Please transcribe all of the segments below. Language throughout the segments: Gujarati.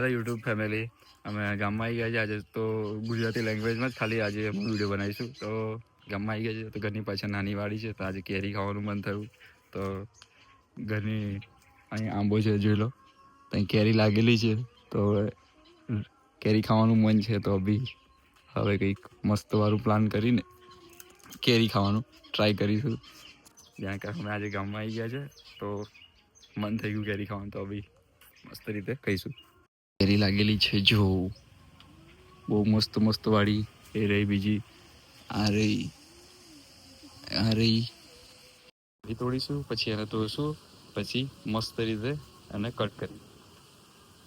હેલો યુટ્યુબ ફેમિલી, અમે ગામમાં આવી ગયા છે આજે. તો ગુજરાતી લેંગ્વેજમાં જ ખાલી આજે અમે વિડીયો બનાવીશું. તો ગામમાં આવી ગયા છે તો ઘરની પાછળ નાની વાડી છે, તો આજે કેરી ખાવાનું મન થયું. તો ઘરની અહીં આંબો છે, જોઈ લો, ત્યાં કેરી લાગેલી છે. તો કેરી ખાવાનું મન છે, તો બી હવે કંઈક મસ્ત વાળું પ્લાન કરીને કેરી ખાવાનું ટ્રાય કરીશું. જ્યાં કે અમે આજે ગામમાં આવી ગયા છે તો મન થઈ ગયું કેરી ખાવાનું, તો બી મસ્ત રીતે ખાઈશું. કેરી લાગેલી છે, જો બહુ મસ્ત મસ્ત વાળી. એ રહી બીજી, આ રહી, આ રહી. એ તોડીશું, પછી એને તોડશું, પછી મસ્ત રીતે એને કટ કરી.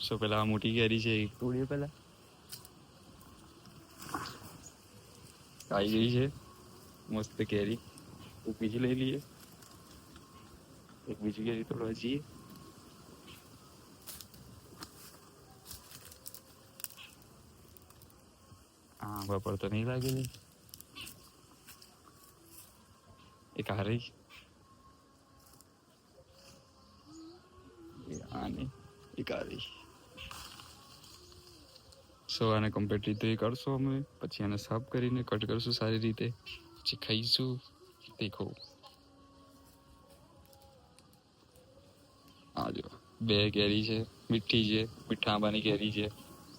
સો પેલા આ મોટી કેરી છે એ તોડીએ. પેલા આવી ગઈ છે મસ્ત કેરી. એક બીજી લઈ લઈએ, એક બીજી કેરી તોડવા જઈએ. હા, બપોર તો નહીં લાગેલી. એક આ રહી, આને એક આ રહી. સો આને કમ્પ્લીટ રીતે કરશું અમે, પછી આને સાફ કરીને કટ કરશું સારી રીતે, પછી ખાઈશું. દેખો આ જો બે કેરી છે, મીઠી છે, મીઠા આંબાની કેરી છે.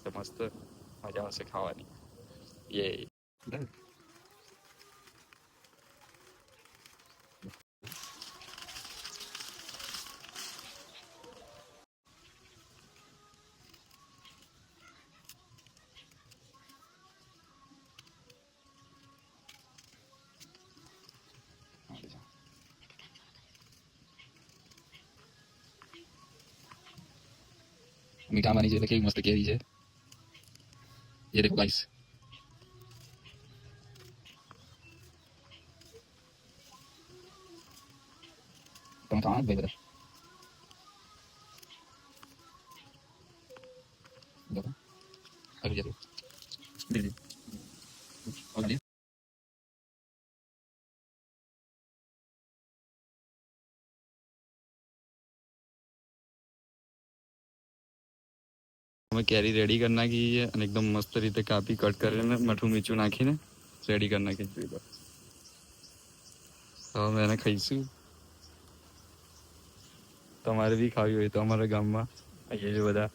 તો મસ્ત મજા આવશે ખાવાની. યે मीठा मानी છે, કેવી મસ્ત કેરી છે. ये देखो गाइस, તમે ખાવા જ ભાઈ બધા देखो अभी जरूर दीदी और लिए અમે કેરી રેડી કરી નાખી છે અને એકદમ મસ્ત રીતે કાપી કટ કરીને મીઠું મીઠું નાખીને રેડી કરી નાખી છે. તો અમે એને ખાઈશું. તમારે બી ખાવી હોય તો અમારા ગામમાં આવીએ છે બધા.